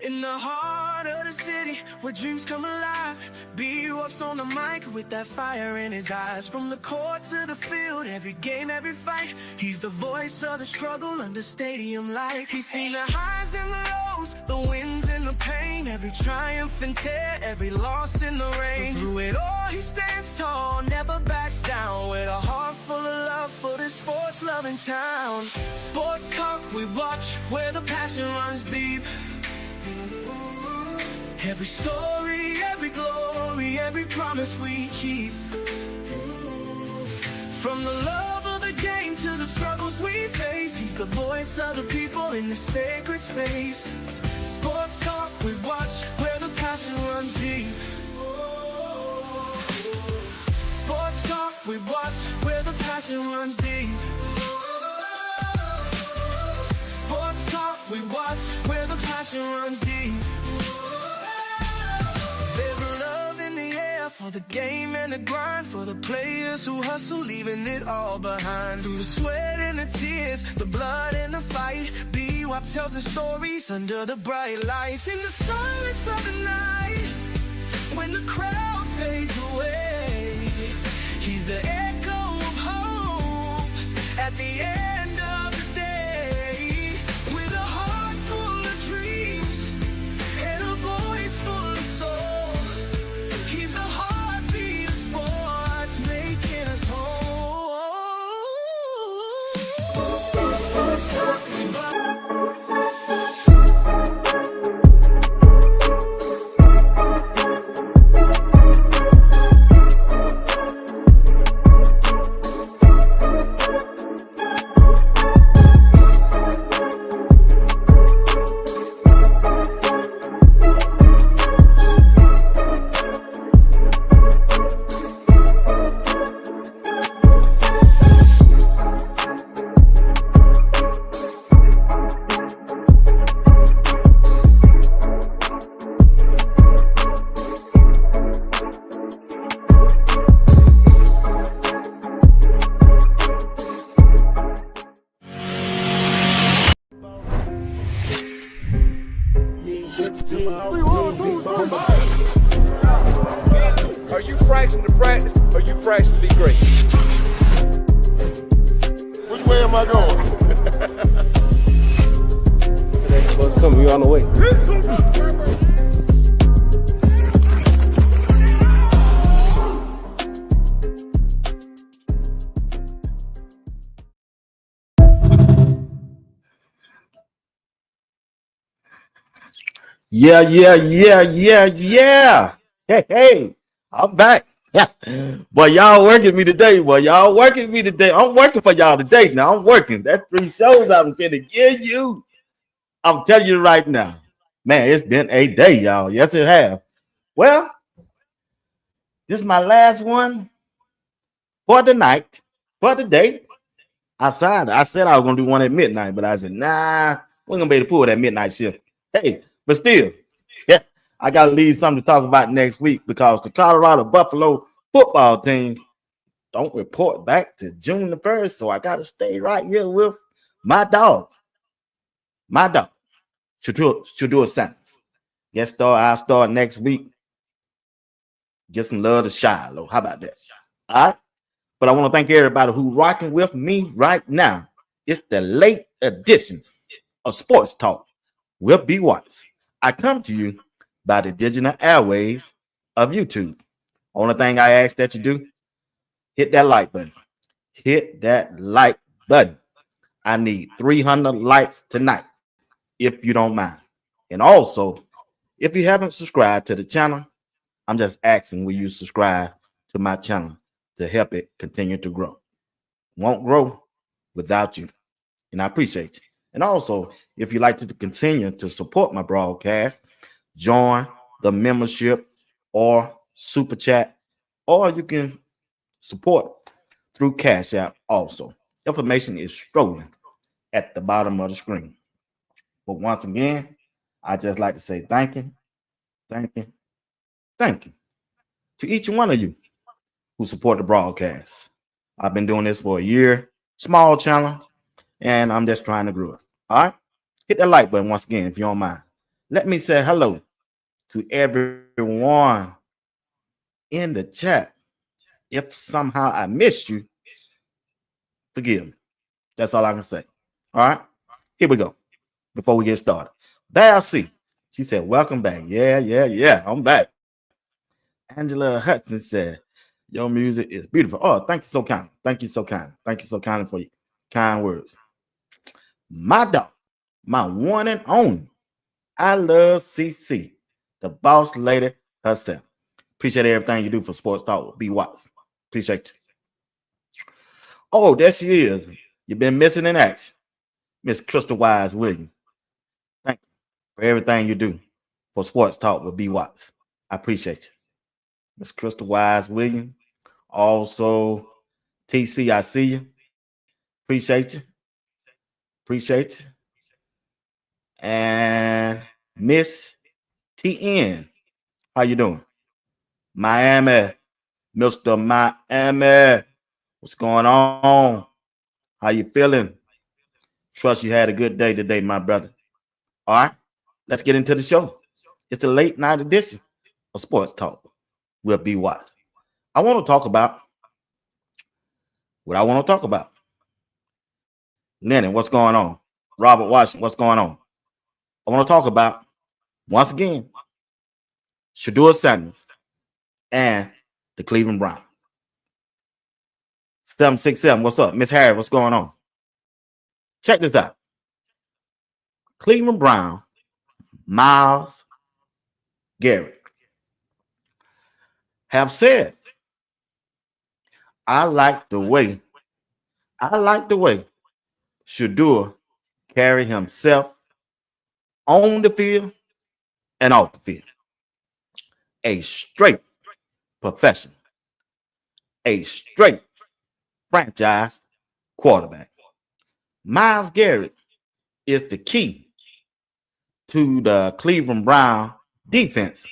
In the heart of the city, where dreams come alive, B-Wup's on the mic with that fire in his eyes. From the court to the field, every game, every fight, he's the voice of the struggle under stadium lights. He's seen the highs and the lows, the wins and the pain, every triumph and tear, every loss in the rain. But through it all, he stands tall, never backs down, with a heart full of love for this sports-loving town. Sports talk we watch, where the passion runs deep. Every story, every glory, every promise we keep. From the love of the game to the struggles we face, he's the voice of the people in this sacred space. Sports talk we watch, where the passion runs deep. Sports talk we watch, where the passion runs deep. Sports talk we watch, where the passion runs deep. There's a love in the air for the game and the grind, for the players who hustle, leaving it all behind. Through the sweat and the tears, the blood and the fight, B-Wup tells the stories under the bright lights. In the silence of the night, when the crowd fades away, he's the echo of hope at the end of the day. With a heart full of dreams and a voice full of soul, he's the heartbeat of sports, making us whole. Are you practicing to practice, or you practicing to be great? Which way am I going? That bus coming, you on the way. Yeah. Hey, I'm back. Boy, y'all working me today. I'm working for y'all today. Now I'm working. That's 3 shows I'm gonna give you. I'm telling you right now. Man, it's been a day, y'all. Yes, it has. Well, this is my last one for the night, for the day. I said I was gonna do one at midnight, but I said, nah, we're gonna be able to pull that midnight shift. Hey, but still, yeah, I gotta leave something to talk about next week because the Colorado Buffalo football team don't report back to June the 1st. So I gotta stay right here with my dog, Shedeur Sanders. I'll start next week. Get some love to Shiloh. How about that? All right. But I want to thank everybody who's rocking with me right now. It's the late edition of Sports Talk with B-Wup's. I come to you by the digital airways of YouTube. Only thing I ask that you do, hit that like button. Hit that like button. I need 300 likes tonight, if you don't mind. And also, if you haven't subscribed to the channel, I'm just asking, will you subscribe to my channel to help it continue to grow? Won't grow without you. And I appreciate you. And also, if you'd like to continue to support my broadcast, join the membership or super chat, or you can support through Cash App also. Information is strolling at the bottom of the screen. But once again, I just like to say thank you to each one of you who support the broadcast. I've been doing this for a year, small channel, and I'm just trying to grow it. All right, hit that like button once again if you don't mind. Let me say hello to everyone in the chat. If somehow I missed you, forgive me. That's all I can say. All right, here we go. Before we get started, there see. She said, "Welcome back." Yeah. I'm back. Angela Hudson said, "Your music is beautiful." Oh, thank you so kind. Thank you so kind. Thank you so kind for your kind words. My dog, my one and only. I love CC, the boss lady herself. Appreciate everything you do for Sports Talk with B. Watts. Appreciate you. Oh, there she is. You've been missing in action. Miss Crystal Wise Williams. Thank you for everything you do for Sports Talk with B. Watts. I appreciate you. Miss Crystal Wise Williams. Also, TC, I see you. Appreciate you. Appreciate you. And Miss TN. How you doing? Miami. Mr. Miami. What's going on? How you feeling? Trust you had a good day today, my brother. All right, let's get into the show. It's the late night edition of Sports Talk with B. Watts. I want to talk about what I want to talk about. Lennon, what's going on? Robert Washington, what's going on? I want to talk about, once again, Shedeur Sanders and the Cleveland Browns. 767, what's up? Miss Harry, what's going on? Check this out. Cleveland Brown, Myles, Garrett have said, I like the way Shedeur carry himself on the field and off the field. A straight professional, a straight franchise quarterback. Myles Garrett is the key to the Cleveland Brown defense.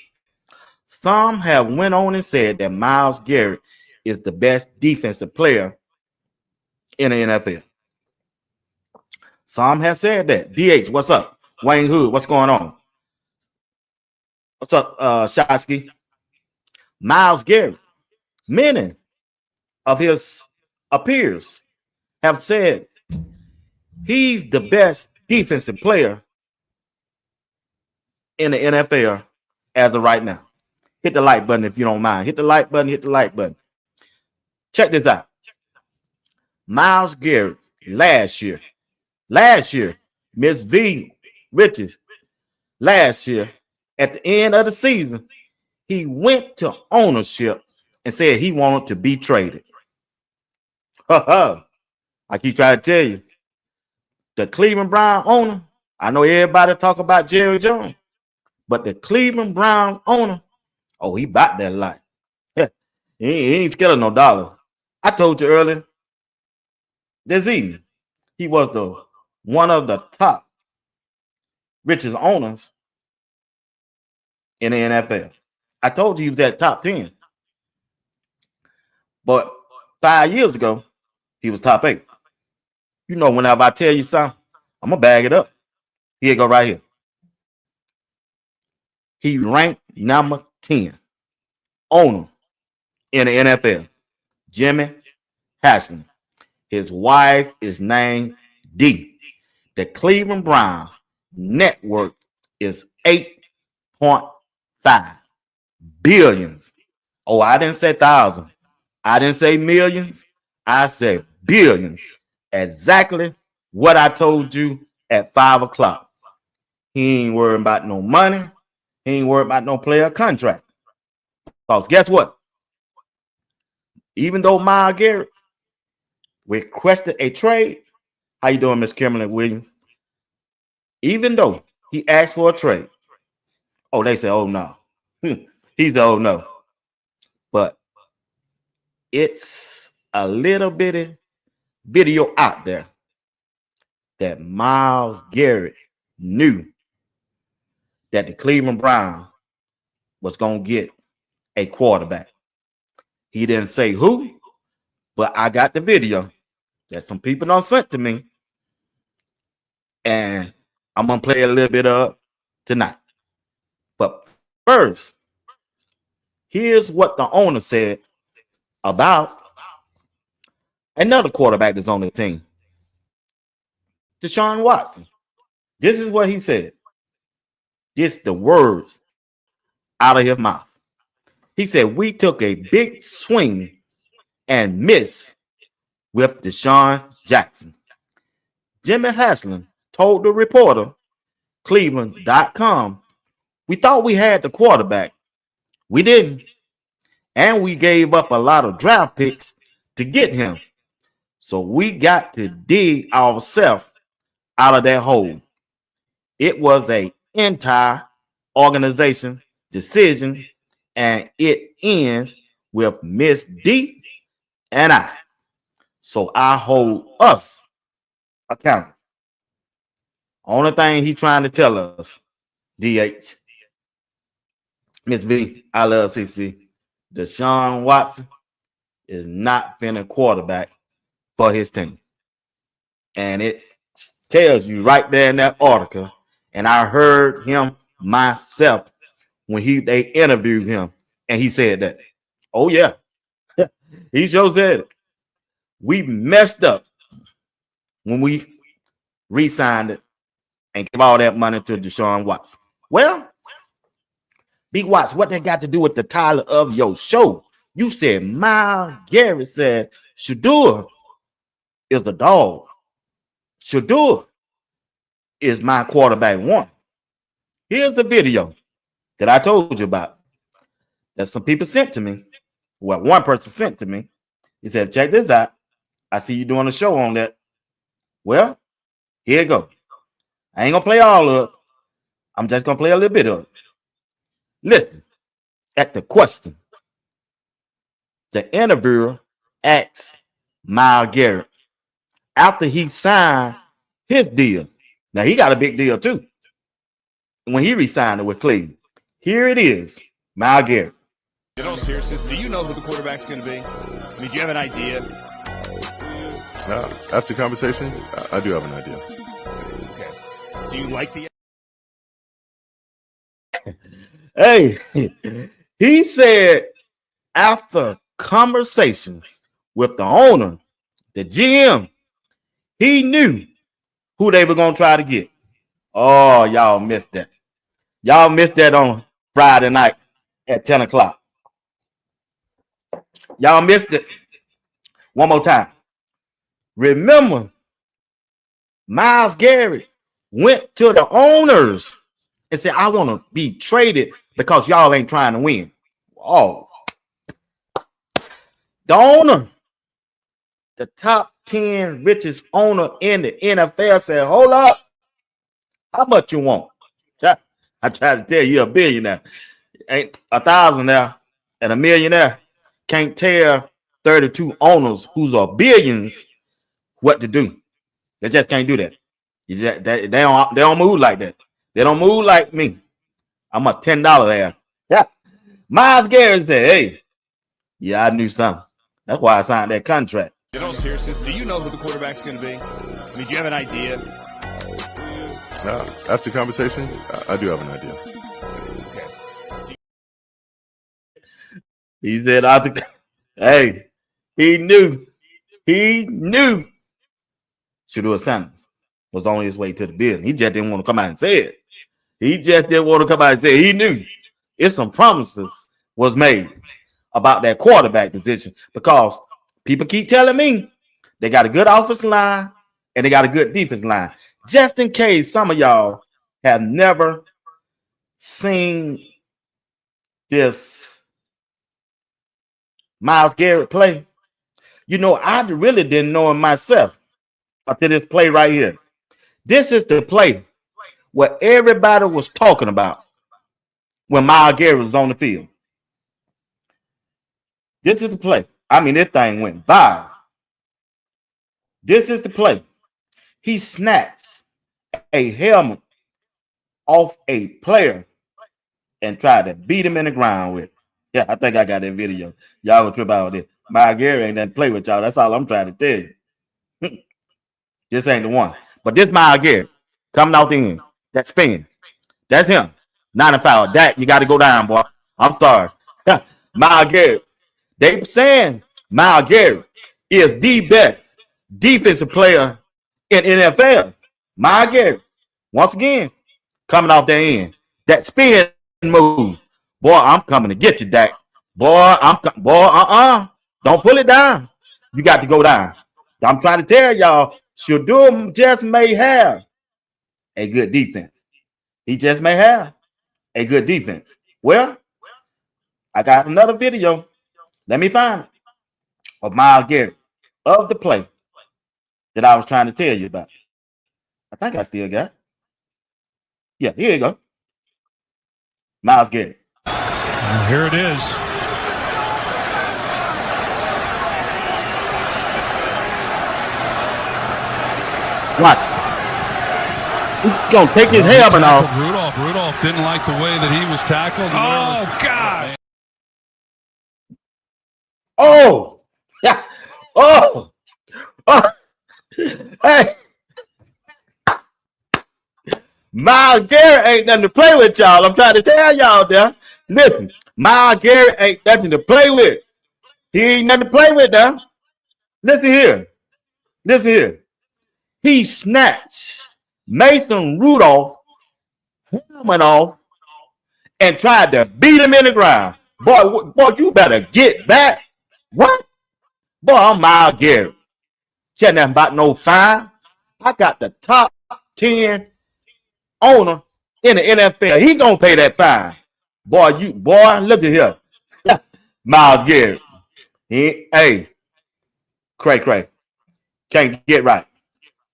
Some have went on and said that Myles Garrett is the best defensive player in the NFL. Some have said that. DH, what's up? Wayne Hood, what's going on? What's up, Shosky? Myles Garrett, many of his peers have said he's the best defensive player in the NFL as of right now. Hit the like button if you don't mind. Hit the like button, hit the like button. Check this out. Myles Garrett last year, Miss V Riches, last year, at the end of the season, he went to ownership and said he wanted to be traded. I keep trying to tell you, the Cleveland Brown owner, I know everybody talk about Jerry Jones, but the Cleveland Brown owner, oh, he bought that life. He ain't scared of no dollar. I told you earlier this evening, he was one of the top richest owners in the NFL. I told you he was at top 10. But 5 years ago, he was top 8. You know, whenever I tell you something, I'm going to bag it up. Here you go right here. He ranked number 10 owner in the NFL. Jimmy Haslam. His wife is named D. The Cleveland Browns network is 8.5 billions. Oh, I didn't say thousands. I didn't say millions. I said billions. Exactly what I told you at 5 o'clock. He ain't worried about no money. He ain't worried about no player contract. Because guess what? Even though Myles Garrett requested a trade, how you doing, Miss Kimberly Williams? Even though he asked for a trade, oh, they say, oh, no. He's the oh, no. But it's a little bitty video out there that Myles Garrett knew that the Cleveland Browns was going to get a quarterback. He didn't say who, but I got the video that some people don't sent to me, and I'm going to play a little bit of tonight. But first, here's what the owner said about another quarterback that's on the team, Deshaun Watson. This is what he said. This the words out of his mouth. He said, we took a big swing and missed with Deshaun Jackson. Jimmy Haslam told the reporter, Cleveland.com, we thought we had the quarterback. We didn't. And we gave up a lot of draft picks to get him. So we got to dig ourselves out of that hole. It was an entire organization decision, and it ends with Miss D and I. So I hold us accountable. Only thing he trying to tell us, DH, Miss B, I love CC. Deshaun Watson is not finna quarterback for his team. And it tells you right there in that article, and I heard him myself when they interviewed him, and he said that. Oh, yeah. He sure said it. We messed up when we re-signed it and gave all that money to Deshaun Watson. Well, Big Watts, what that got to do with the title of your show? You said Myles Garrett said Shedeur is the dog. Shedeur is my quarterback one. Here's the video that I told you about that some people sent to me. Well, one person sent to me. He said, check this out. I see you doing a show on that. Well, here you go. I ain't going to play all of it. I'm just going to play a little bit of it. Listen at the question. The interviewer asks Myles Garrett after he signed his deal. Now, he got a big deal, too, when he re-signed it with Cleveland. Here it is, Myles Garrett. In all seriousness, do you know who the quarterback's going to be? I mean, do you have an idea? After conversations, I do have an idea. Okay. Do you like the... Hey, he said after conversations with the owner, the GM, he knew who they were going to try to get. Oh, y'all missed that. Y'all missed that on Friday night at 10 o'clock. Y'all missed it. One more time. Remember, Myles Garrett went to the owners and said, I want to be traded because y'all ain't trying to win. Oh. The owner, the top 10 richest owner in the NFL said, hold up. How much you want? I tried to tell you a billionaire. Ain't 1,000 now and a millionaire can't tell 32 owners who's are billions what to do. They just can't do that. They don't move like that. They don't move like me. I'm a $10 there. Yeah. Myles Garrett said, hey, yeah, I knew something. That's why I signed that contract. In all seriousness, do you know who the quarterback's going to be? I mean, do you have an idea? After conversations, I do have an idea. Okay. He said, hey, he knew. Shedeur Sanders was on his way to the building. He just didn't want to come out and say it. He just didn't want to come out and say it. He knew. It's some promises was made about that quarterback position because people keep telling me they got a good offensive line and they got a good defense line. Just in case some of y'all have never seen this Myles Garrett play, you know, I really didn't know him myself until this play right here. This is the play where everybody was talking about when Myles Garrett was on the field. This is the play. I mean, this thing went viral. This is the play. He snatched a helmet off a player and tried to beat him in the ground with it. Yeah, I think I got that video. Y'all gonna trip out with it. Myles Garrett ain't that play with y'all. That's all I'm trying to tell you. This ain't the one. But this Myles Garrett coming out the end. That spin. That's him. 95. Dak, you got to go down, boy. I'm sorry. Myles Garrett. They saying Myles Garrett is the best defensive player in NFL. Myles Garrett. Once again, coming off that end. That spin move. Boy, I'm coming to get you, Dak. Boy, don't pull it down. You got to go down. I'm trying to tell y'all, Shedeur just may have a good defense. He just may have a good defense. Well, I got another video. Let me find it. Of Myles Garrett. Of the play that I was trying to tell you about. I think I still got it. Yeah, here you go. Myles Garrett. And here it is. Watch. He's going to take his helmet off. Rudolph didn't like the way that he was tackled. Oh, gosh. Oh. Yeah. Oh. Oh. Hey. Myles Garrett ain't nothing to play with, y'all. I'm trying to tell y'all there. Listen, Myles Garrett ain't nothing to play with. He ain't nothing to play with, though. Listen here. Listen here. He snatched Mason Rudolph helmet off and tried to beat him in the ground. Boy, you better get back. What? Boy, I'm Myles Garrett. Care nothing about no fine. I got the top 10 owner in the NFL. He gonna pay that fine. Boy, look at here. Myles Garrett. Hey, cray. Can't get right.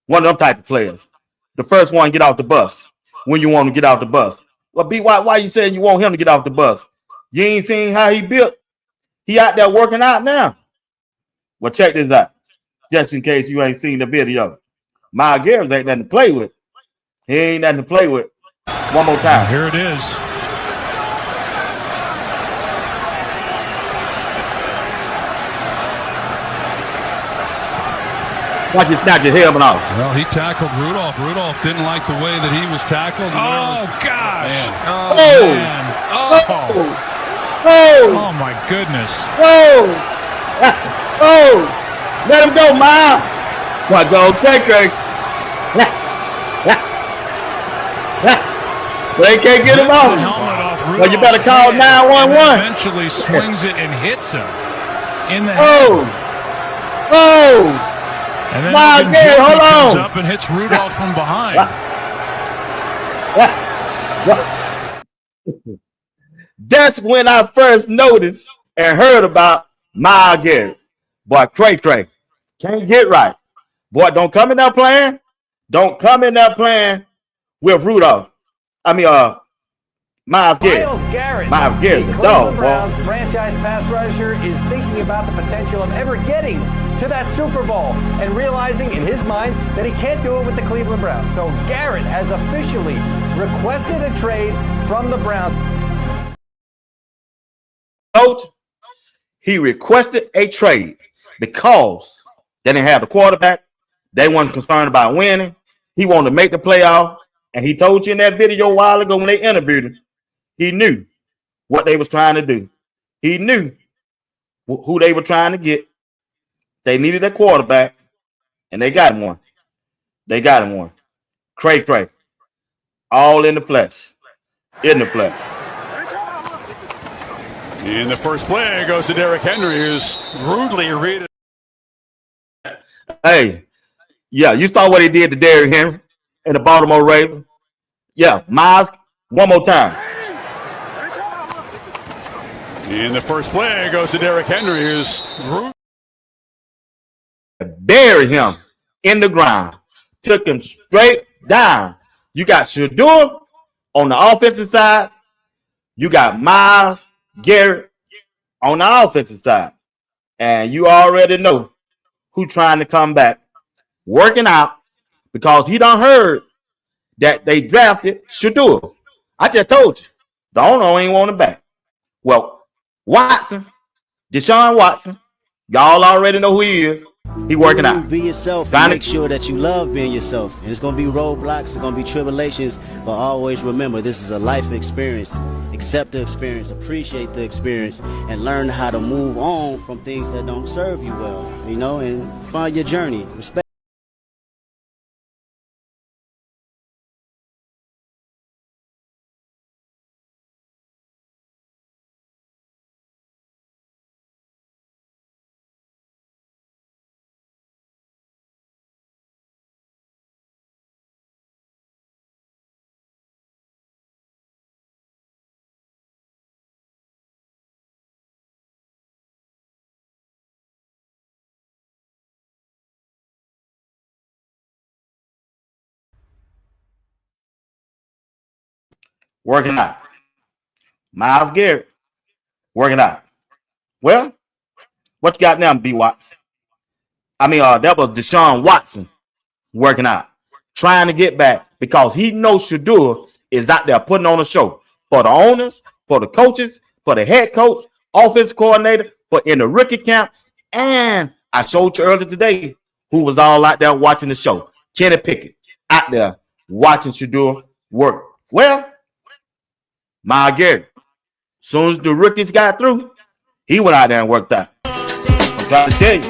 One of them type of players. The first one get off the bus when you want to get off the bus. Well, B, why you saying you want him to get off the bus? You ain't seen how he built. He out there working out now. Well, check this out. Just in case you ain't seen the video. Myles Garrett ain't nothing to play with. He ain't nothing to play with. One more time. Here it is. Watch you snatch your helmet off. Well, he tackled Rudolph. Rudolph didn't like the way that he was tackled. Oh, gosh. Oh, Oh. man. Oh, my goodness. Let him go, Myles. What go, Craig? They can't get him off. Well, you better call 911. Eventually swings it and hits him in the head. Oh. And then Myles Garrett, hold comes on. up and hits Rudolph from behind. That's when I first noticed and heard about Myles Garrett. Boy, cray. Can't get right. Boy, don't come in there playing. Don't come in there playing with Rudolph. Myles Garrett. Myles Garrett, the dog, Browns boy. franchise pass rusher is thinking about the potential of ever getting to that Super Bowl and realizing in his mind that he can't do it with the Cleveland Browns. So Garrett has officially requested a trade from the Browns. Coach, he requested a trade because they didn't have the quarterback. They weren't concerned about winning. He wanted to make the playoff. And he told you in that video a while ago when they interviewed him, he knew what they was trying to do. He knew who they were trying to get. They needed a quarterback, and they got him one. Cray. All in the flesh. In the flesh. In the first play goes to Derrick Henry, who's rudely read. Hey, yeah, you saw what he did to Derrick Henry in the Baltimore Ravens. Yeah, Myles, one more time. In the first play goes to Derrick Henry, who's buried him in the ground, took him straight down. You got Shedeur on the offensive side. You got Myles Garrett on the offensive side. And you already know who trying to come back, working out, because he done heard that they drafted Shedeur. I just told you. The owner ain't want him back. Well, Deshaun Watson, y'all already know who he is. He working out. Be yourself and make sure that you love being yourself. And it's going to be roadblocks, it's going to be tribulations, but always remember this is a life experience. Accept the experience, appreciate the experience, and learn how to move on from things that don't serve you well, you know, and find your journey. Respect. Working out. Myles Garrett working out. Well, what you got now, B. Watts? I mean, that was Deshaun Watson working out, trying to get back because he knows Shedeur is out there putting on a show for the owners, for the coaches, for the head coach, offensive coordinator, for in the rookie camp. And I showed you earlier today who was all out there watching the show. Kenny Pickett out there watching Shedeur work. Well, Myles Garrett, as soon as the rookies got through, he went out there and worked out. I'm trying to tell you.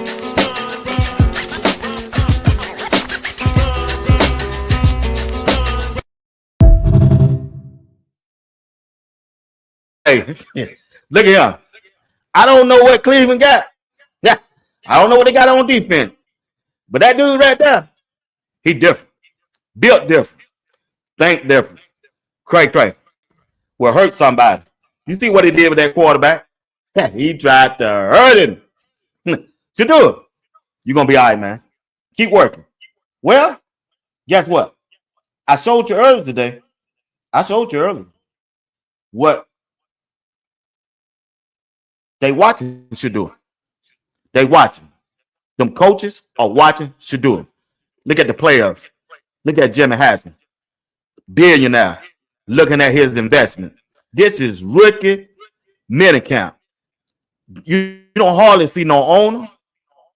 Hey, look at him. I don't know what Cleveland got. Yeah, I don't know what they got on defense. But that dude right there, he different. Built different. Think different. Cray. Will hurt somebody. You see what he did with that quarterback? He tried to hurt him. Shedeur, you're going to be all right, man. Keep working. Well, guess what? I showed you earlier today. What they watching Shedeur. They watching. Them coaches are watching Shedeur. Look at the players. Look at Jimmy Hassan. Billionaire. Looking at his investment. This is rookie minicamp. You don't hardly see no owner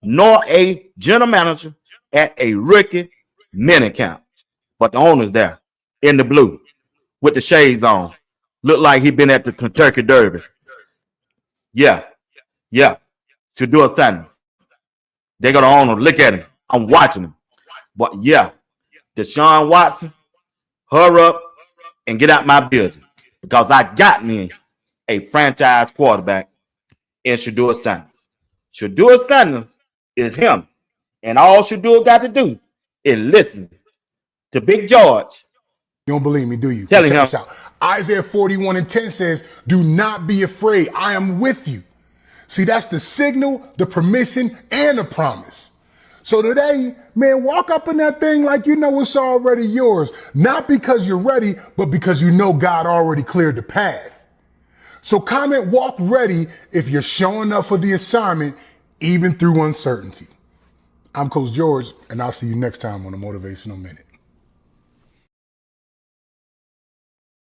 nor a general manager at a rookie minicamp. But the owner's there in the blue with the shades on. Look like he been at the Kentucky Derby. Yeah. Shedeur standing. They got an owner. Look at him. I'm watching him. But yeah, Deshaun Watson, hurry up and get out my building because I got me a franchise quarterback in Shedeur Sanders. Shedeur Sanders is him. And all Shedeur got to do is listen to Big George. You don't believe me, do you? Check this out. Isaiah 41:10 says, do not be afraid. I am with you. See, that's the signal, the permission, and the promise. So today, man, walk up in that thing like you know it's already yours. Not because you're ready, but because you know God already cleared the path. So comment walk ready if you're showing up for the assignment, even through uncertainty. I'm Coach George, and I'll see you next time on the Motivational Minute.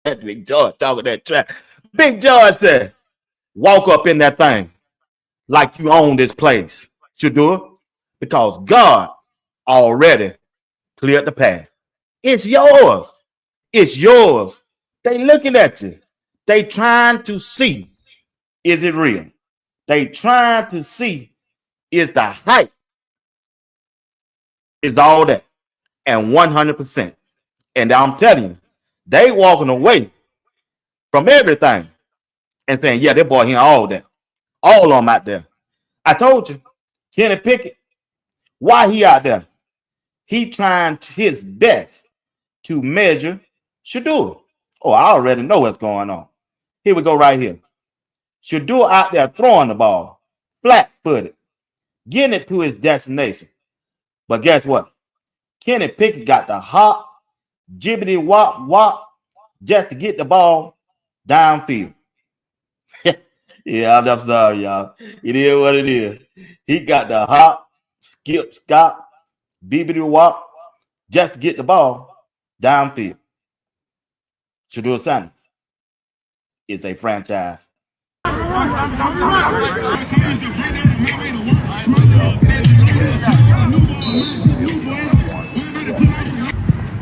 Big George talking that track. Big George said, walk up in that thing like you own this place. Shedeur, because God already cleared the path. It's yours. It's yours. They looking at you. They trying to see, is it real? They trying to see, is the hype, is all that, and 100%. And I'm telling you, they walking away from everything and saying, yeah, that boy here, all that. All of them out there. I told you, Kenny Pickett, why he out there? He trying his best to measure Shedeur. Oh, I already know what's going on. Here we go right here. Shedeur out there throwing the ball, flat-footed, getting it to his destination. But guess what? Kenny Pickett got the hop, jibbity wop wop, just to get the ball downfield. Yeah, I'm sorry, y'all. It is what it is. He got the hop, skip, scop, bibbity wop, just to get the ball downfield. Shedeur Sanders is a franchise.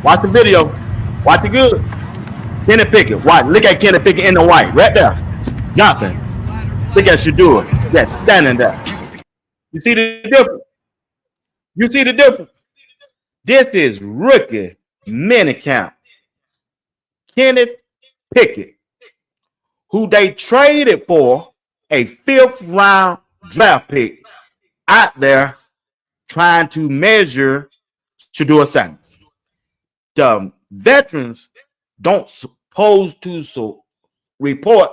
Watch the video. Watch it good. Kenny Pickett. Watch. Look at Kenny Pickett in the white. Right there. Jumping. Look at Shedeur. Just standing there. You see the difference? You see the difference? This is rookie minicamp. Kenneth Pickett, who they traded for a 5th round draft pick, out there trying to measure Shedeur Sanders. The veterans don't supposed to report,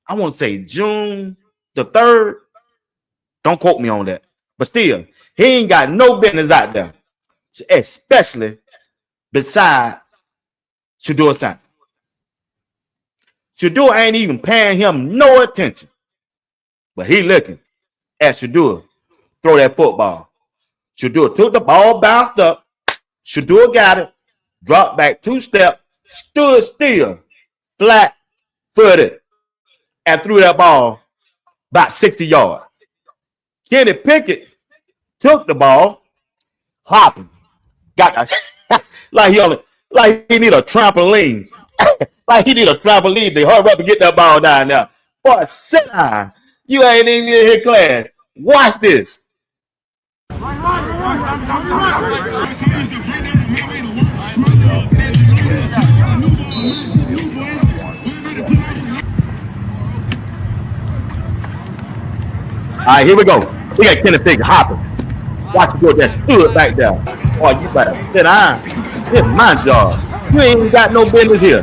I want to say June the 3rd. Don't quote me on that. But still, he ain't got no business out there, especially beside Shedeur Sanders. Shedeur ain't even paying him no attention. But he looking at Shedeur throw that football. Shedeur took the ball, bounced up. Shedeur got it, dropped back 2 steps, stood still, flat-footed, and threw that ball about 60 yards. Kenny Pickett took the ball, hopping, got like he need a trampoline. Like he need a trampoline to hurry up and get that ball down there. But sit down. You ain't even in here class. Watch this. All right, here we go. We got Kenny Pickett hopping. Watch him go that stood back there. Oh, you better sit down. This is my job. You ain't even got no business here.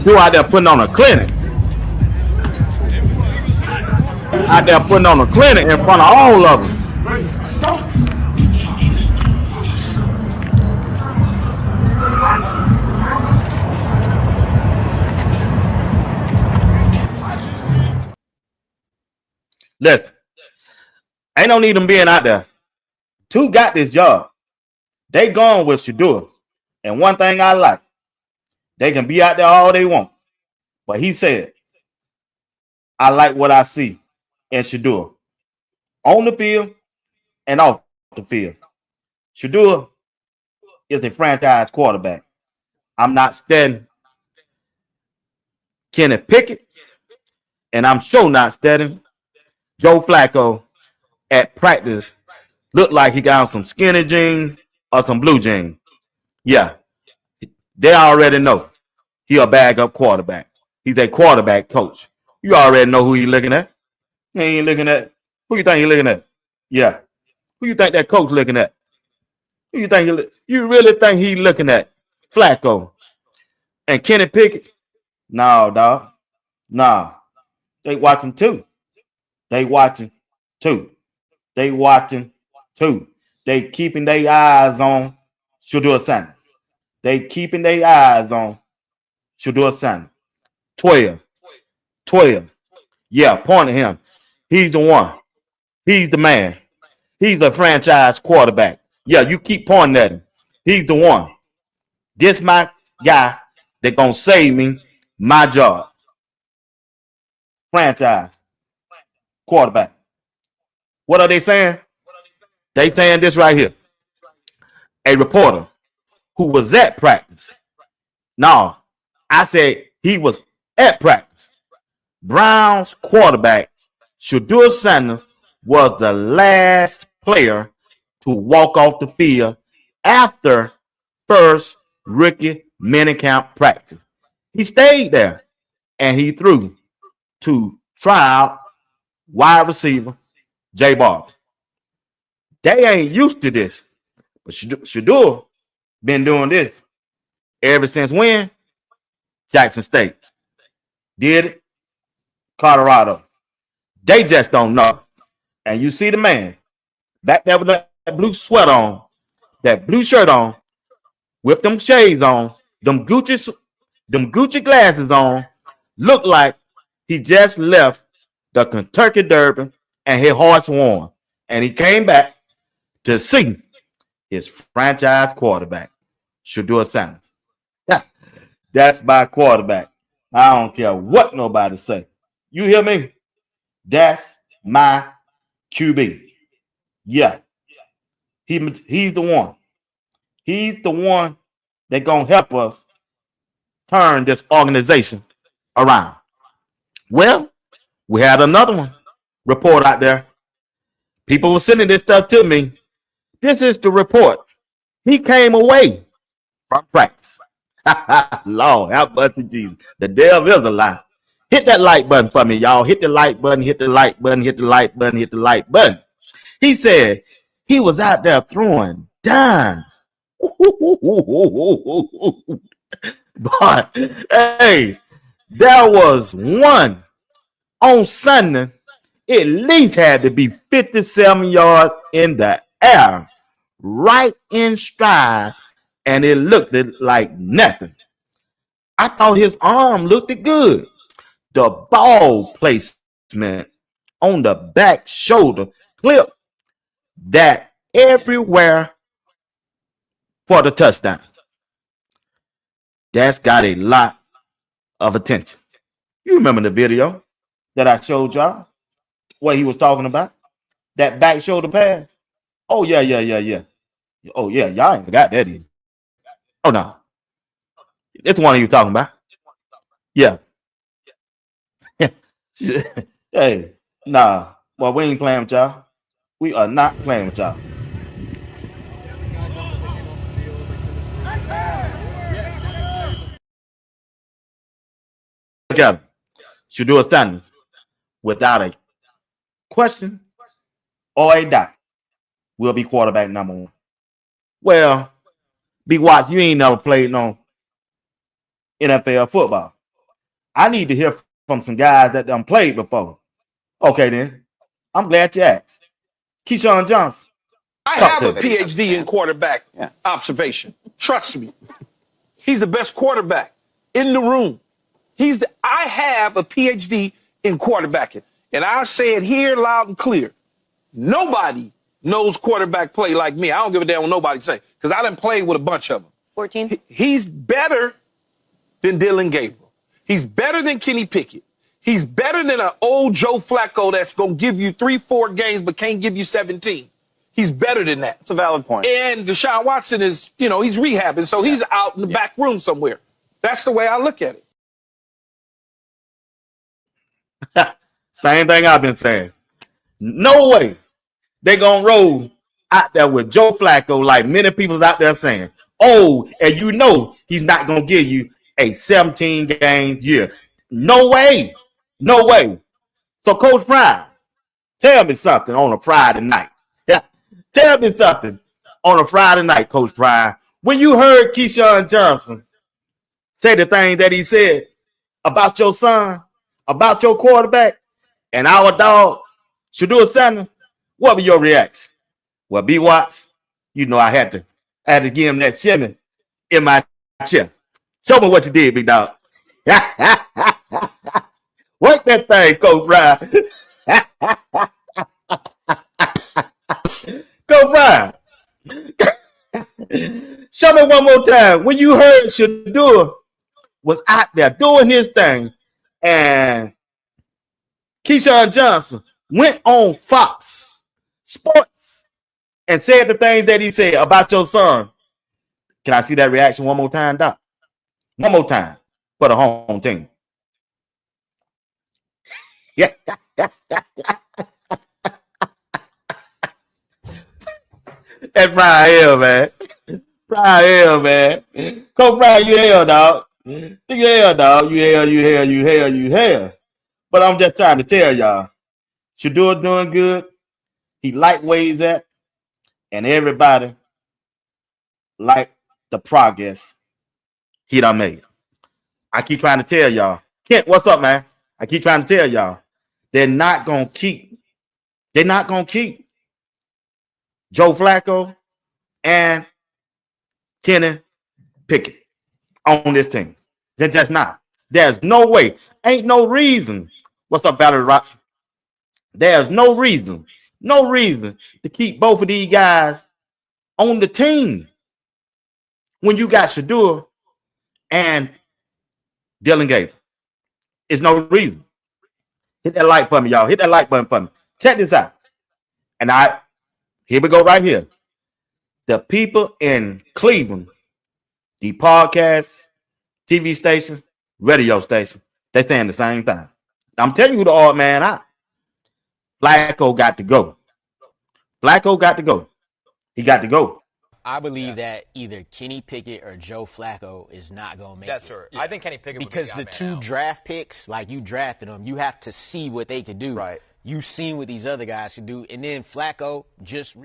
You out there putting on a clinic. Out there putting on a clinic in front of all of them. Listen, ain't no need them being out there. 2 got this job. They gone with Shedeur. And one thing I like, they can be out there all they want. But he said, I like what I see in Shedeur. On the field and off the field. Shedeur is a franchise quarterback. I'm not studying Kenny Pickett. And I'm sure not studying Joe Flacco at practice. Look like he got on some skinny jeans or some blue jeans. Yeah. They already know he a bag-up quarterback. He's a quarterback coach. You already know who he looking at. He ain't looking at. Who you think he looking at? Yeah. Who you think that coach looking at? Who you think you really think he looking at? Flacco. And Kenny Pickett? No, dog. Nah. They watching too. They watching too. They watching too. They keeping their eyes on Shedeur Sanders. They keeping their eyes on Shedeur Sanders. 12. Yeah, point at him. He's the one. He's the man. He's a franchise quarterback. Yeah, you keep pointing at him. He's the one. This my guy that gonna save me my job. Franchise quarterback. What are they saying? They saying this right here. A reporter who was at practice. No, I said he was at practice. Browns quarterback Shedeur Sanders was the last player to walk off the field after first rookie minicamp practice. He stayed there and he threw to trial wide receiver Jay Barber. They ain't used to this, but Shedeur been doing this ever since when? Jackson State. Did it? Colorado. They just don't know. And you see the man back there with that blue sweat on, that blue shirt on, with them shades on, them Gucci them Gucci glasses on, looked like he just left the Kentucky Derby and his horse won. And he came back to see his franchise quarterback, Shedeur Sanders. That's my quarterback. I don't care what nobody say. You hear me? That's my QB. Yeah. He's the one. He's the one that's going to help us turn this organization around. Well, we had another one report out there. People were sending this stuff to me. This is the report. He came away from practice. Lord, have mercy, Jesus. The devil is a lie. Hit that like button for me, y'all. Hit the like button, hit the like button, hit the like button, hit the like button. He said he was out there throwing dimes. But, hey, there was one on Sunday. At least had to be 57 yards in the air, right in stride, and it looked like nothing. I thought his arm looked good. The ball placement on the back shoulder clip that everywhere for the touchdown. That's got a lot of attention. You remember the video that I showed y'all? What he was talking about? That back shoulder pass? Oh, yeah. Oh, yeah, y'all ain't forgot that either. Oh, no. It's the one you talking about. Yeah. Hey, nah. Well, we ain't playing with y'all. We are not playing with y'all. Look at him. Shedeur Sanders, without a question or a doubt, will be quarterback number one. Well, B. Watts, you ain't never played no NFL football. I need to hear from some guys that done played before. Okay, then. I'm glad you asked. Keyshawn Johnson. I have a PhD in quarterback observation. Trust me. He's the best quarterback in the room. I have a PhD in quarterbacking. And I say it here loud and clear. Nobody knows quarterback play like me. I don't give a damn what nobody say, because I done played with a bunch of them. 14. He's better than Dylan Gabriel. He's better than Kenny Pickett. He's better than an old Joe Flacco that's going to give you 3-4 games but can't give you 17. He's better than that. That's a valid point. And Deshaun Watson is, he's rehabbing, so he's out in the back room somewhere. That's the way I look at it. Same thing I've been saying. No way they gonna roll out there with Joe Flacco like many people out there saying. Oh, and he's not gonna give you a 17-game year. No way. No way. So, Coach Prime, tell me something on a Friday night. Yeah. Tell me something on a Friday night, Coach Prime. When you heard Keyshawn Johnson say the thing that he said about your son, about your quarterback, and our dog, Shedeur Sanders, what was your reaction? Well, B. Watts, I had to give him that shimmy in my chair. Show me what you did, big dog. Work that thing, Coach Brian. Coach Brian. Show me one more time. When you heard Shedeur was out there doing his thing, and Keyshawn Johnson went on Fox Sports and said the things that he said about your son. Can I see that reaction one more time, Doc? One more time for the home team. Yeah. That's Brian Hill, man. Brian Hill, man. Coach Brian, you hell, dog. You hell, dog. You hell. But I'm just trying to tell y'all, Shedeur doing good. He lightweights at, and everybody like the progress he done made. I keep trying to tell y'all. Kent, what's up, man? I keep trying to tell y'all. They're not going to keep Joe Flacco and Kenny Pickett on this team. They're just not. There's no way. Ain't no reason. What's up, Valerie Rocks? There's no reason to keep both of these guys on the team when you got Shedeur and Dylan Gabriel. It's no reason. Hit that like for me, y'all. Hit that like button for me. Check this out. And here we go right here. The people in Cleveland, the podcast, TV station, radio station, they saying the same thing. I'm telling you who the odd man out. Flacco got to go. Flacco got to go. He got to go. I believe that either Kenny Pickett or Joe Flacco is not going to make That's it. right. I think Kenny Pickett because would be the two draft picks, like you drafted them, you have to see what they can do. Right. You've seen what these other guys can do, and then Flacco just.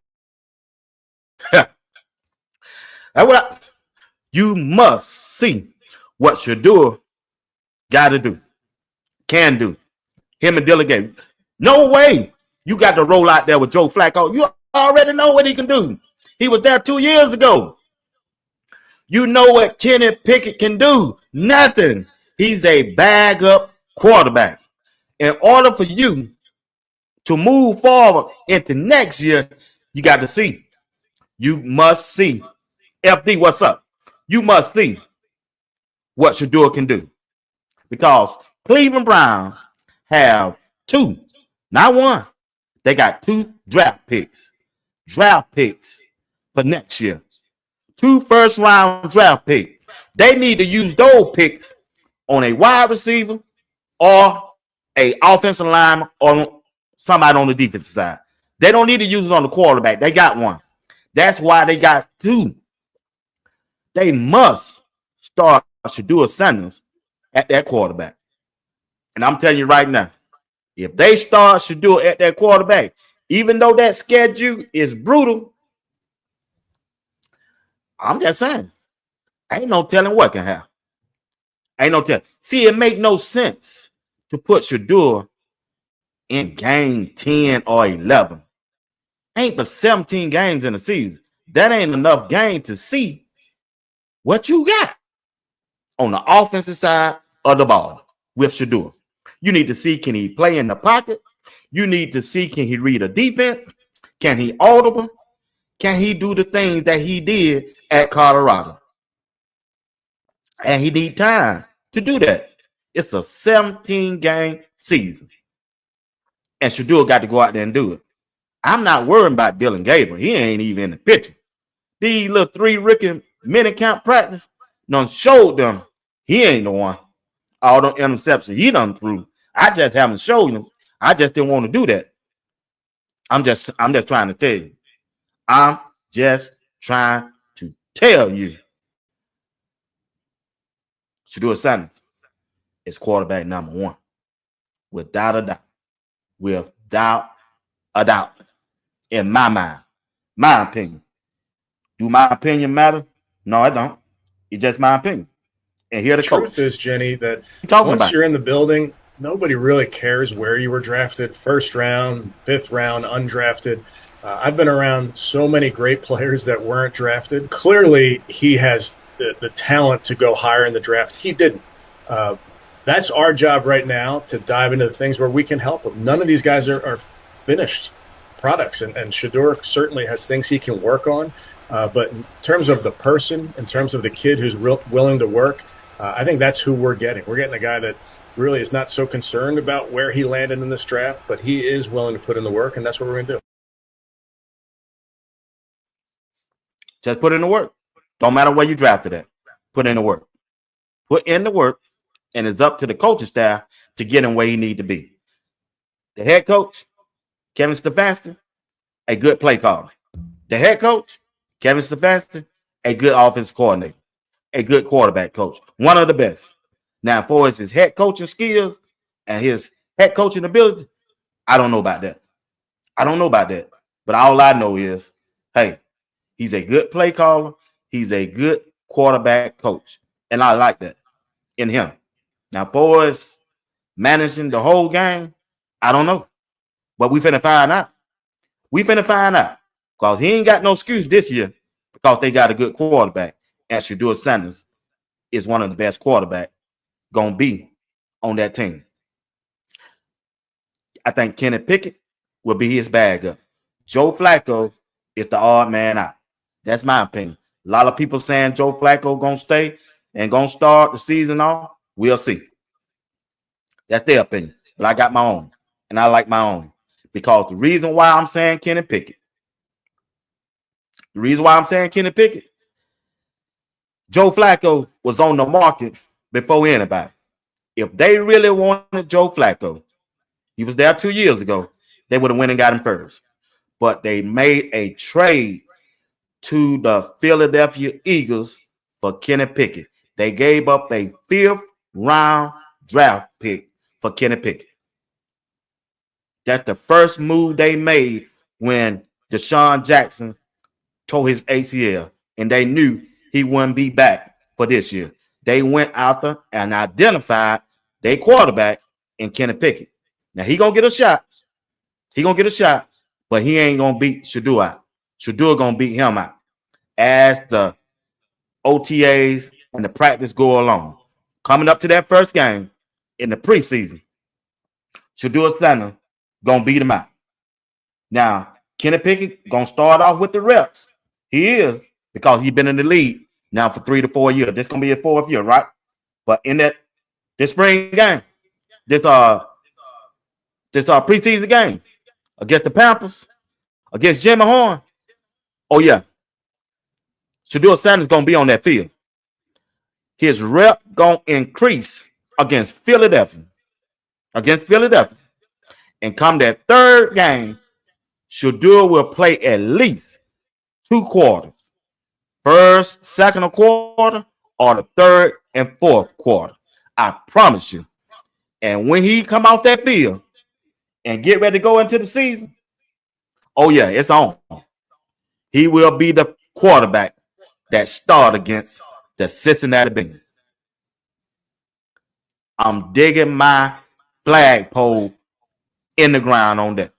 You must see what Shedeur got to do, can do. Him and Dylan Gabriel. No way you got to roll out there with Joe Flacco. You already know what he can do. He was there 2 years ago. You know what Kenny Pickett can do? Nothing. He's a bag-up quarterback. In order for you to move forward into next year, you got to see. You must see. FD, what's up? You must see what Shedeur can do. Because Cleveland Browns have two, not one. They got 2 draft picks. Draft picks for next year. 2 first-round draft picks. They need to use those picks on a wide receiver or a offensive lineman or somebody on the defensive side. They don't need to use it on the quarterback. They got one. That's why they got 2. They must start Shedeur Sanders at that quarterback. And I'm telling you right now, if they start Shedeur at that quarterback, even though that schedule is brutal, I'm just saying, ain't no telling what can happen. Ain't no telling. See, it make no sense to put Shedeur in game 10 or 11. Ain't but 17 games in a season. That ain't enough game to see what you got on the offensive side of the ball with Shedeur. You need to see, can he play in the pocket? You need to see, can he read a defense? Can he audible? Can he do the things that he did at Colorado? And he need time to do that. It's a 17-game season. And Shedeur got to go out there and do it. I'm not worried about Dylan Gabriel. He ain't even in the picture. These little 3 rookie mini camp practice done showed them he ain't the one. All the interceptions he done threw. I just haven't showed him. I just didn't want to do that. I'm just trying to tell you. I'm just trying to tell you. Shedeur Sanders is quarterback number 1. Without a doubt. Without a doubt. In my mind. My opinion. Do my opinion matter? No, it don't. It's just my opinion. And here the truth is, Jenny, that once about you're in the building, nobody really cares where you were drafted. 1st round, 5th round, undrafted. I've been around so many great players that weren't drafted. Clearly, he has the talent to go higher in the draft. He didn't. That's our job right now, to dive into the things where we can help him. None of these guys are finished products, and Shedeur certainly has things he can work on. But in terms of the person, in terms of the kid who's willing to work, I think that's who we're getting. We're getting a guy that really is not so concerned about where he landed in this draft, but he is willing to put in the work, and that's what we're going to do. Just put in the work. Don't matter where you drafted at. Put in the work. Put in the work, and it's up to the coaching staff to get him where he need to be. The head coach, Kevin Stefanski, a good play caller. The head coach, Kevin Stefanski, a good offensive coordinator, a good quarterback coach, one of the best. Now, for his head coaching skills and his head coaching ability, I don't know about that. But all I know is, hey, he's a good play caller. He's a good quarterback coach. And I like that in him. Now, for his managing the whole game, I don't know. But we finna find out. Because he ain't got no excuse this year because they got a good quarterback. And Shedeur Sanders is one of the best quarterbacks gonna be on that team. I think Kenny Pickett will be his bag up. Joe Flacco is the odd man out. That's my opinion. A lot of people saying Joe Flacco gonna stay and gonna start the season off. We'll see. That's their opinion. But I got my own, and I like my own. Because the reason why I'm saying Kenny Pickett, Joe Flacco was on the market before anybody. If they really wanted Joe Flacco, he was there 2 years ago, they would have went and got him first. But they made a trade to the Philadelphia Eagles for Kenny Pickett. They gave up a 5th round draft pick for Kenny Pickett. That's the first move they made when Deshaun Jackson tore his ACL, and they knew he wouldn't be back for this year. They went out there and identified their quarterback in Kenny Pickett. Now, he going to get a shot. But he ain't going to beat Shedeur out. Shedeur going to beat him out as the OTAs and the practice go along. Coming up to that first game in the preseason, Shedeur Sanders going to beat him out. Now, Kenny Pickett going to start off with the reps. He is, because he's been in the league now for 3 to 4 years. This going to be his 4th year, right? But in this spring game, this preseason game against the Panthers, against Jimmy Horn, oh yeah, Shedeur Sanders going to be on that field. His rep going to increase against Philadelphia. And come that third game, Shedeur will play at least 2 quarters. First, second quarter, or the third and fourth quarter. I promise you. And when he come off that field and get ready to go into the season, oh yeah, it's on. He will be the quarterback that start against the Cincinnati Bengals. I'm digging my flagpole in the ground on that.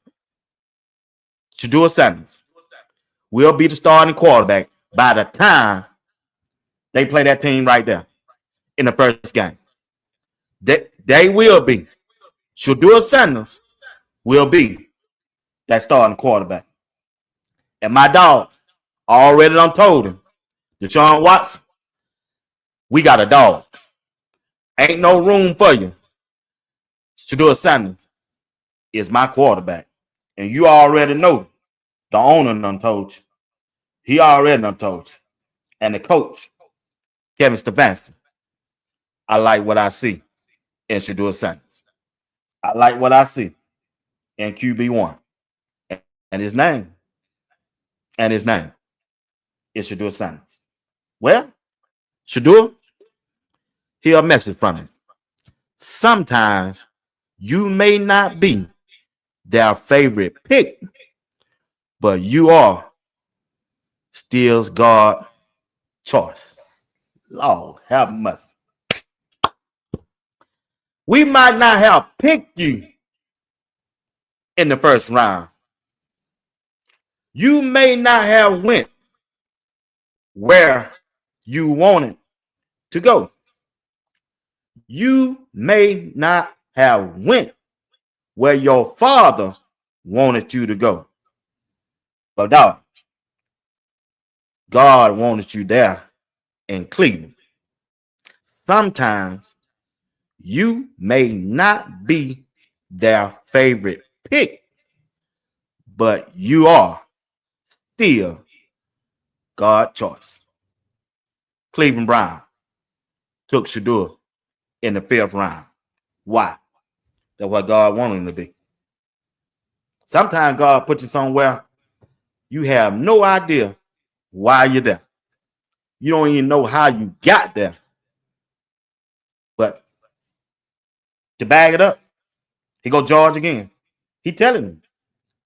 Shedeur Sanders will be the starting quarterback by the time they play that team right there in the first game. They will be. Shedeur Sanders will be that starting quarterback. And my dog already done told him, Deshaun Watson, we got a dog. Ain't no room for you. Shedeur Sanders is my quarterback. And you already know the owner done told you. He already done told you. And the coach, Kevin Stefanski, I like what I see in Shedeur Sanders. I like what I see in QB1. And his name is Shedeur Sanders. Well, Shedeur, hear a message from him. Sometimes you may not be their favorite pick, but you are still God's choice. Lord have mercy. We might not have picked you in the first round. You may not have went where you wanted to go. You may not have went where your father wanted you to go. But dog, God wanted you there in Cleveland. Sometimes you may not be their favorite pick, but you are still God's choice. Cleveland Brown took Shedeur in the 5th round. Why? That's what God wanted him to be. Sometimes God puts you somewhere you have no idea why you're there. You don't even know how you got there. But to bag it up, he go George again. He telling him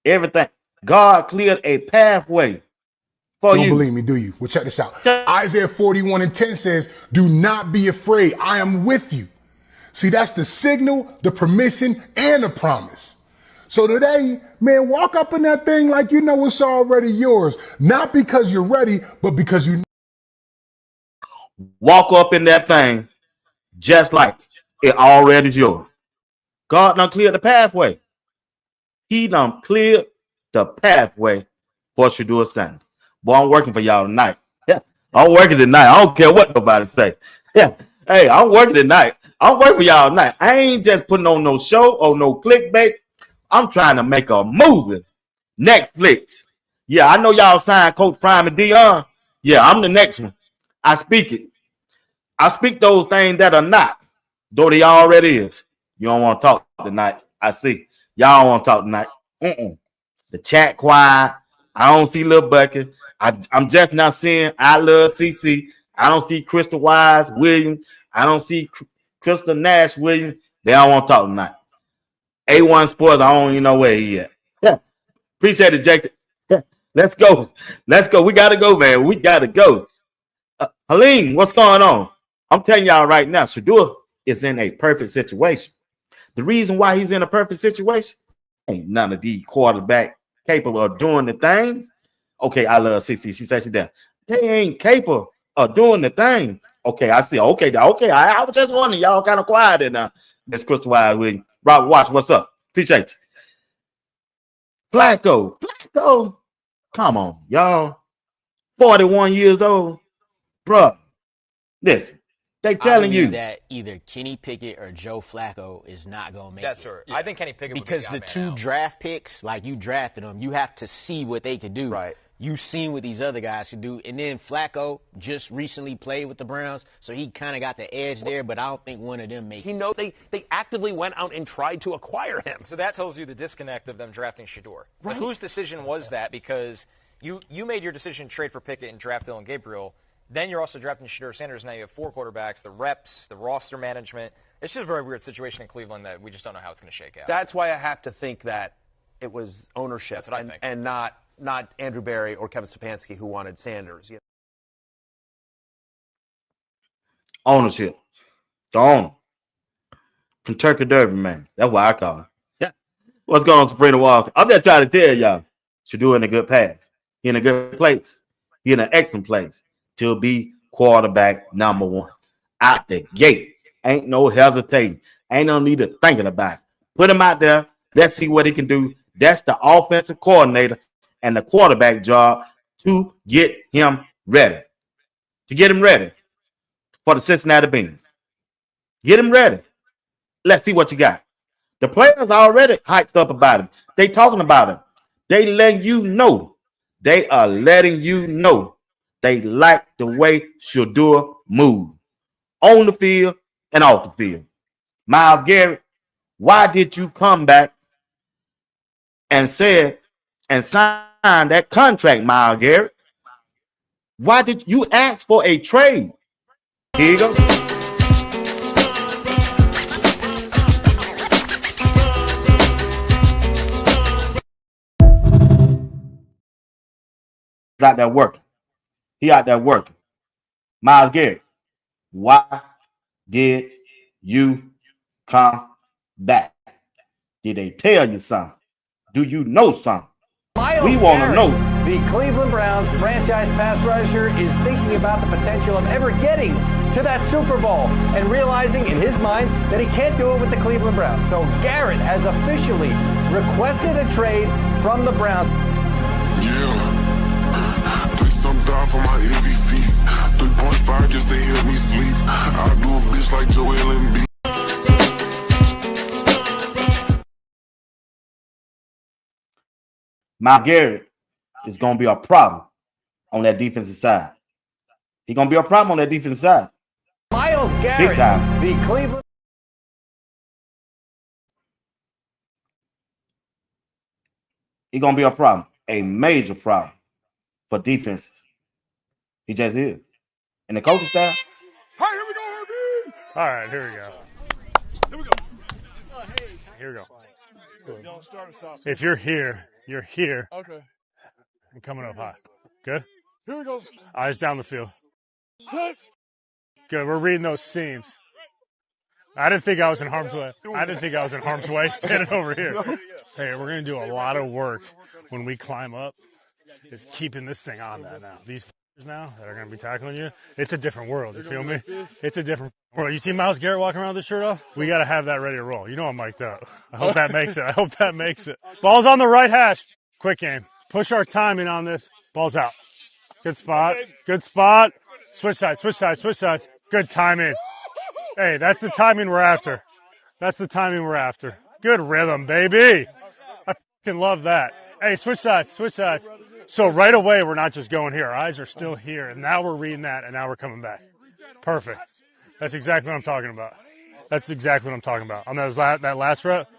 everything. God cleared a pathway for you. Don't believe me, do you? Well, check this out. Isaiah 41:10 says, do not be afraid. I am with you. See, that's the signal, the permission, and the promise. So today, man, walk up in that thing like you know it's already yours. Not because you're ready, but because you walk up in that thing just like It already is yours. God done cleared the pathway. He done cleared the pathway for Shedeur Sunday. Boy, I'm working for y'all tonight. Yeah, I'm working tonight. I don't care what nobody say. Yeah, hey, I'm working tonight. I'm working for y'all tonight. I ain't just putting on no show or no clickbait. I'm trying to make a movie. Netflix. Yeah, I know y'all signed Coach Prime and Dion. Yeah, I'm the next one. I speak it. I speak those things that are not, though they already is. You don't want to talk tonight. I see. Y'all don't want to talk tonight. The chat quiet. I don't see Lil Bucket. I'm just not seeing I Love CC. I don't see Crystal Wise Williams. I don't see Crystal Nash Williams. They don't want to talk tonight. A1 Sports, I don't even know where he at. Yeah. Appreciate it, Jacob. Yeah. Let's go. Let's go. We got to go, man. We got to go. Helene, what's going on? I'm telling y'all right now, Shedeur is in a perfect situation. The reason why he's in a perfect situation, ain't none of these quarterbacks capable of doing the things. Okay, I love CC. She said she there. They ain't capable of doing the thing. Okay, I see. Okay. I was just wondering. Y'all kind of quiet in now. Miss Crystal Wise with you. Robert Watch, what's up? Appreciate you. Flacco. Come on, y'all. 41 years old. Bruh. Listen. They telling you that either Kenny Pickett or Joe Flacco is not going to make That's it. right. Yeah. I think Kenny Pickett because would be the two draft picks, like you drafted them, you have to see what they can do. Right. You've seen what these other guys can do. And then Flacco just recently played with the Browns, so he kind of got the edge there, but I don't think one of them makes it. They actively went out and tried to acquire him. So that tells you the disconnect of them drafting Shedeur. Right. But whose decision was that? Because you made your decision to trade for Pickett and draft Dylan Gabriel. Then you're also drafting Shedeur Sanders. Now you have 4 quarterbacks, the reps, the roster management. It's just a very weird situation in Cleveland that we just don't know how it's going to shake out. That's why I have to think that it was ownership. That's what I think. And not Andrew Berry or Kevin Stefanski who wanted Sanders. You know? Ownership. The owner. Kentucky Derby, man. That's what I call him. Yeah. What's going on, Sabrina Walker? I'm just trying to tell y'all. Shedeur in a good pass. He in a good place. He in an excellent place to be quarterback number 1. Out the gate. Ain't no hesitating. Ain't no need of thinking about it. Put him out there. Let's see what he can do. That's the offensive coordinator and the quarterback job to get him ready. To get him ready for the Cincinnati Bengals. Get him ready. Let's see what you got. The players already hyped up about him. They talking about him. They letting you know. They are letting you know they like the way Shedeur moves on the field and off the field. Myles Garrett, why did you come back and sign that contract, Myles Garrett? Why did you ask for a trade? Here you go. He's out there working. He out there working. Myles Garrett, why did you come back? Did they tell you something? Do you know something? Myles we want to know. The Cleveland Browns franchise pass rusher is thinking about the potential of ever getting to that Super Bowl and realizing in his mind that he can't do it with the Cleveland Browns. So Garrett has officially requested a trade from the Browns. Yeah. Put some down for my heavy feet. 3.5 just to help me sleep. I do a bitch like Joel Embiid. Myles Garrett is going to be a problem on that defensive side. He's going to be a problem on that defensive side. Myles Garrett, big time. The Cleveland. He's going to be a problem, a major problem for defenses. He just is. And the coaching staff. All right, here we go, Herbie. All right, here we go. Here we go. Here we go. If you're here, you're here. Okay. And coming up high. Good? Here we go. Eyes down the field. Set. Good. We're reading those seams. I didn't think I was in harm's way. Standing over here. Hey, we're going to do a lot of work when we climb up. Is keeping this thing on that now. These now that are going to be tackling you. It's a different world. You feel me? It's a different world. You see Myles Garrett walking around with his shirt off? We got to have that ready to roll. You know I'm mic'd up. I hope that makes it. I hope that makes it. Ball's on the right hash. Quick game. Push our timing on this. Ball's out. Good spot. Good spot. Switch sides. Switch sides. Switch sides. Good timing. Hey, that's the timing we're after. That's the timing we're after. Good rhythm, baby. I fucking love that. Hey, switch sides. Switch sides. So right away, we're not just going here. Our eyes are still here, and now we're reading that, and now we're coming back. Perfect. That's exactly what I'm talking about. That's exactly what I'm talking about. On that last rep,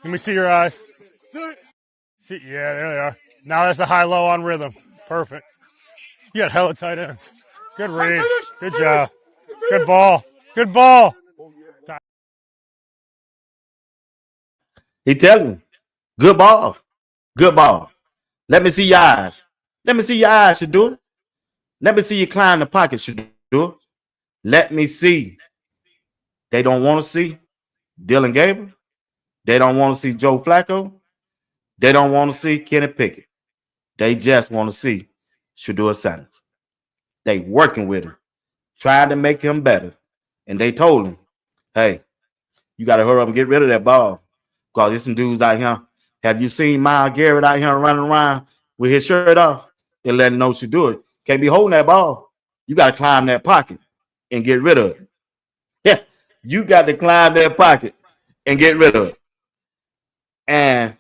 let me see your eyes. See, yeah, there they are. Now that's the high-low on rhythm. Perfect. You got hella tight ends. Good read. Good job. Good ball. Good ball. He telling me, good ball. Good ball. Let me see your eyes. Let me see your eyes, Shedeur. Let me see you climb the pocket, Shedeur. Let me see. They don't want to see Dylan Gabriel. They don't want to see Joe Flacco. They don't want to see Kenny Pickett. They just want to see Shedeur Sanders. They working with him, trying to make him better. And they told him, hey, you got to hurry up and get rid of that ball. Because there's some dudes out here. Have you seen Myles Garrett out here running around with his shirt off? They're letting know Shedeur can't be holding that ball. You got to climb that pocket and get rid of it. Yeah, you got to climb that pocket and get rid of it. And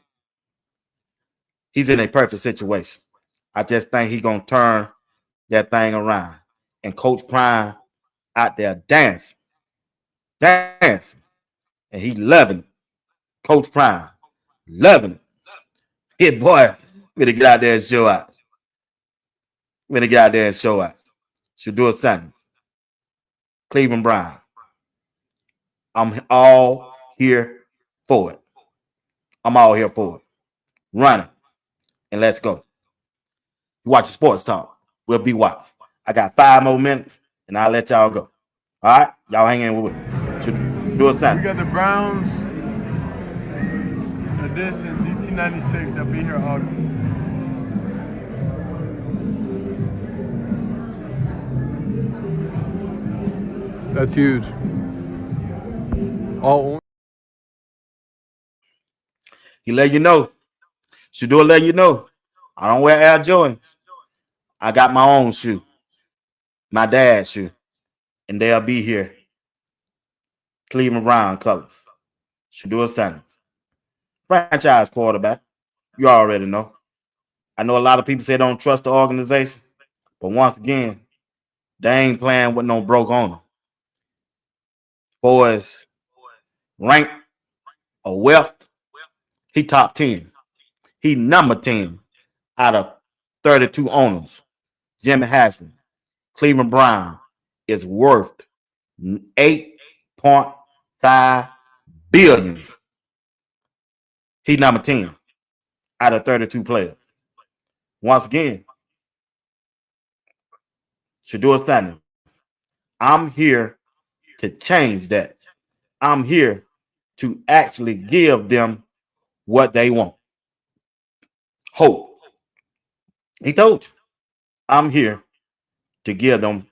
he's in a perfect situation. I just think he's going to turn that thing around. And Coach Prime out there dancing. And he loving it. Coach Prime, loving it. Hey, boy, we're going to get out there and show out. We're going to get out there and show out. Shedeur Sanders, Cleveland Brown. I'm all here for it. I'm all here for it. Running. And let's go. You watch the Sports Talk. We'll be watching. I got 5 more minutes, and I'll let y'all go. All right? Y'all hang in with me. Shedeur Sanders. We got the Browns edition DT96. They'll be here all day. That's huge. All He let you know. Shedeur let you know. I don't wear Air Jordans. I got my own shoe. My dad's shoe. And they'll be here. Cleveland Brown colors. Shedeur Sanders. Franchise quarterback. You already know. I know a lot of people say don't trust the organization. But once again, they ain't playing with no broke owner. Boys, rank or wealth, he top 10. He number 10 out of 32 owners. Jimmy Haslam, Cleveland Brown, is worth $8.5 billion. He number 10 out of 32 players. Once again, Shedeur Sanders, I'm here to change that. I'm here to actually give them what they want. Hope. He told you, I'm here to give them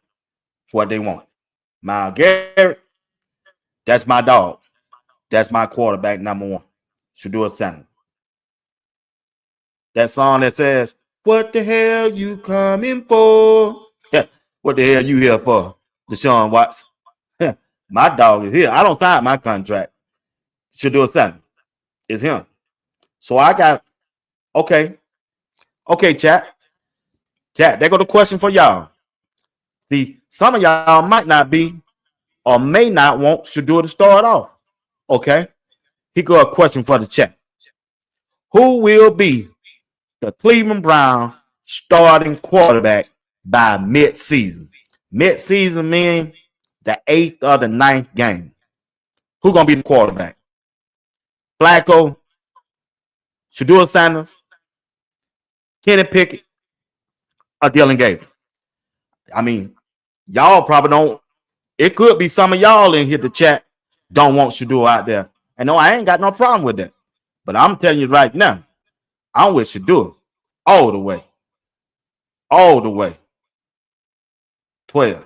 what they want. Myles Garrett, that's my dog. That's my quarterback number 1. Shedeur Sanders. That song that says, what the hell you coming for? Yeah, what the hell you here for? Deshaun Watson. My dog is here. I don't sign my contract. Shedeur Sanders is him. So I got, okay, chat. Chat, there go the question for y'all. See, some of y'all might not be or may not want Shedeur to start off. Okay? He got a question for the chat. Who will be the Cleveland Brown starting quarterback by mid-season? Mid-season meaning the 8th or the 9th game. Who gonna be the quarterback? Flacco, Shedeur Sanders, Kenny Pickett, or Dylan Gabriel? I mean, y'all probably don't. It could be some of y'all in here to chat don't want Shedeur out there. And no, I ain't got no problem with that. But I'm telling you right now, I'm with Shedeur all the way. All the way. 12.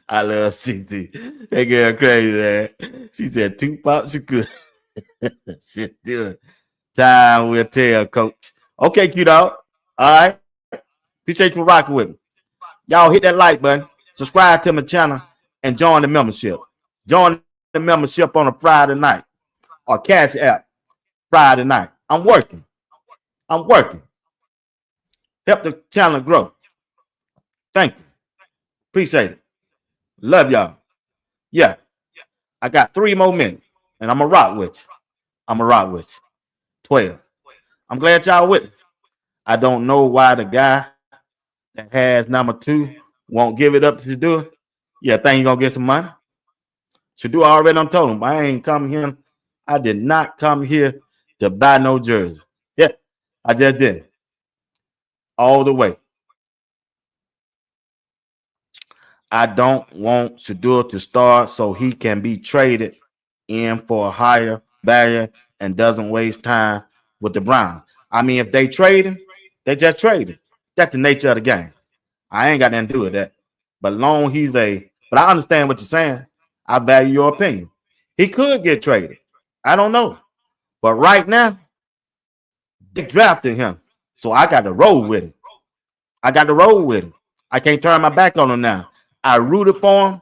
I love CT. That girl crazy, man. She said 2 pops are good. Shit, dude. Time will tell, coach. Okay, Q dog. All right. Appreciate you for rocking with me. Y'all hit that like button, subscribe to my channel, and join the membership. Join the membership on a Friday night or Cash App Friday night. I'm working. Help the channel grow. Thank you. Appreciate it. Love y'all. Yeah. I got 3 more minutes, and I'm going to rock with you. 12. I'm glad y'all with me. I don't know why the guy that has number 2 won't give it up to Shedeur. Yeah, think you going to get some money? Shedeur already done told him, I ain't come here. I did not come here to buy no jersey. Yeah, I just did. All the way. I don't want Shedeur to start so he can be traded in for a higher value and doesn't waste time with the Browns. I mean, if they trade him, they just trade him. That's the nature of the game. I ain't got nothing to do with that. But but I understand what you're saying. I value your opinion. He could get traded. I don't know. But right now, they drafted him. So I got to roll with him. I can't turn my back on him now. I rooted for him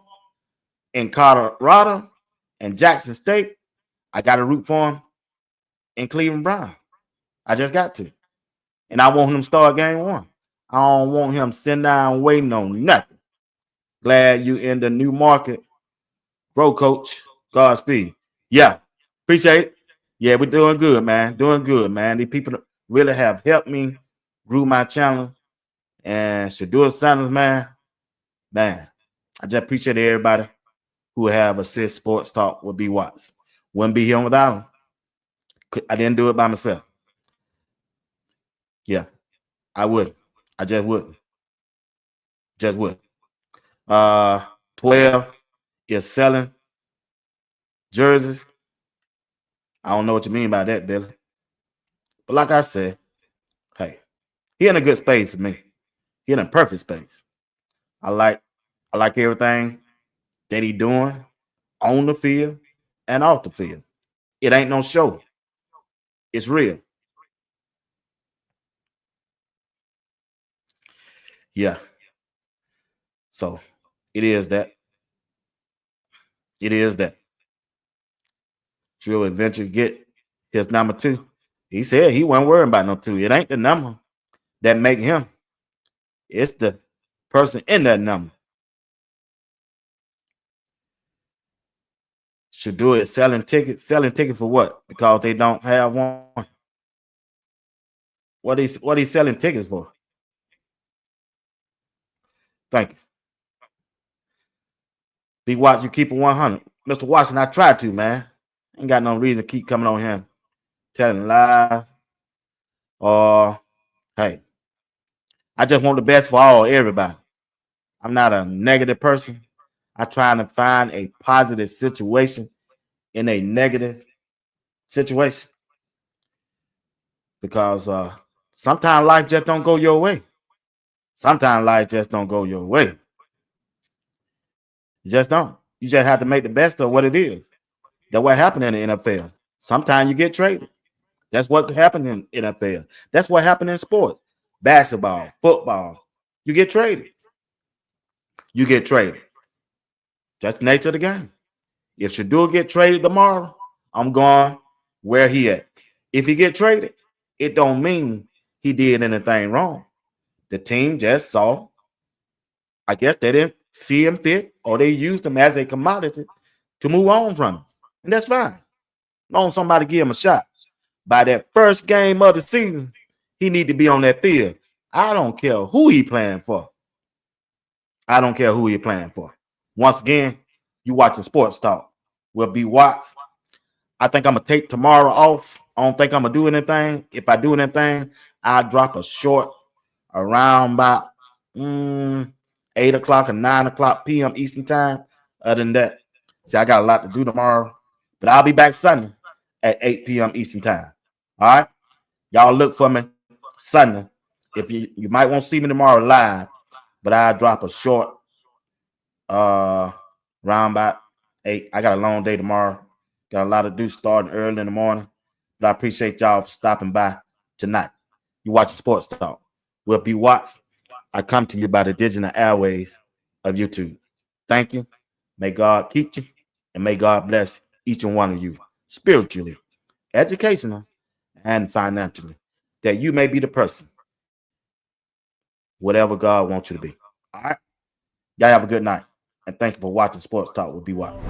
in Colorado and Jackson State. I got to root for him in Cleveland Brown. I just got to. And I want him to start game 1. I don't want him sitting down waiting on nothing. Glad you in the new market. Bro, coach. Godspeed. Yeah. Appreciate it. Yeah, we're doing good, man. These people really have helped me grew my channel. And Shedeur Sanders, man. I just appreciate everybody who have assist Sports Talk with B. Watts. Wouldn't be here without him. I didn't do it by myself. Yeah, I would. I just wouldn't. 12 is selling jerseys. I don't know what you mean by that, Billy. But like I said, hey, he in a good space with me. He in a perfect space. I like everything that he doing on the field and off the field. It ain't no show. It's real. Yeah. So it is that. She'll eventually get his number 2. He said he wasn't worried about no 2. It ain't the number that make him. It's the person in that number. Shedeur is selling tickets. Selling tickets for what? Because they don't have one. What he selling tickets for? Thank you. Big Watch, you keep it 100. Mr. Watson, I tried to, man. Ain't got no reason to keep coming on him, telling lies. Or, hey, I just want the best for everybody. I'm not a negative person. I'm trying to find a positive situation in a negative situation. Because sometimes life just don't go your way. You just don't. You just have to make the best of what it is. That's what happened in the NFL. Sometimes you get traded. That's what happened in NFL. That's what happened in sports. Basketball, football. You get traded. That's the nature of the game. If Shedeur get traded tomorrow, I'm going where he at. If he get traded, it don't mean he did anything wrong. The team just saw, I guess they didn't see him fit, or they used him as a commodity to move on from him. And that's fine. Long somebody give him a shot. By that first game of the season, he need to be on that field. I don't care who he playing for. Once again, you watching Sports Talk with B. Watts. I think I'm going to take tomorrow off. I don't think I'm going to do anything. If I do anything, I'll drop a short around about 8 o'clock or 9 o'clock p.m. Eastern time. Other than that, see, I got a lot to do tomorrow. But I'll be back Sunday at 8 p.m. Eastern time. All right? Y'all look for me Sunday. If you might want to see me tomorrow live. but I drop a short round about 8. I got a long day tomorrow. Got a lot to do starting early in the morning. But I appreciate y'all for stopping by tonight. You watching Sports Talk. Will B. Watts. I come to you by the digital airways of YouTube. Thank you. May God keep you, and may God bless each and one of you spiritually, educational, and financially, that you may be the person, whatever God wants you to be. All right? Y'all have a good night, and thank you for watching Sports Talk with B. Watts.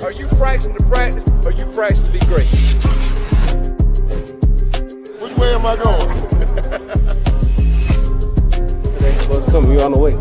Are you practicing to practice or you practicing to be great? Which way am I going? Supposed to come, you on the way.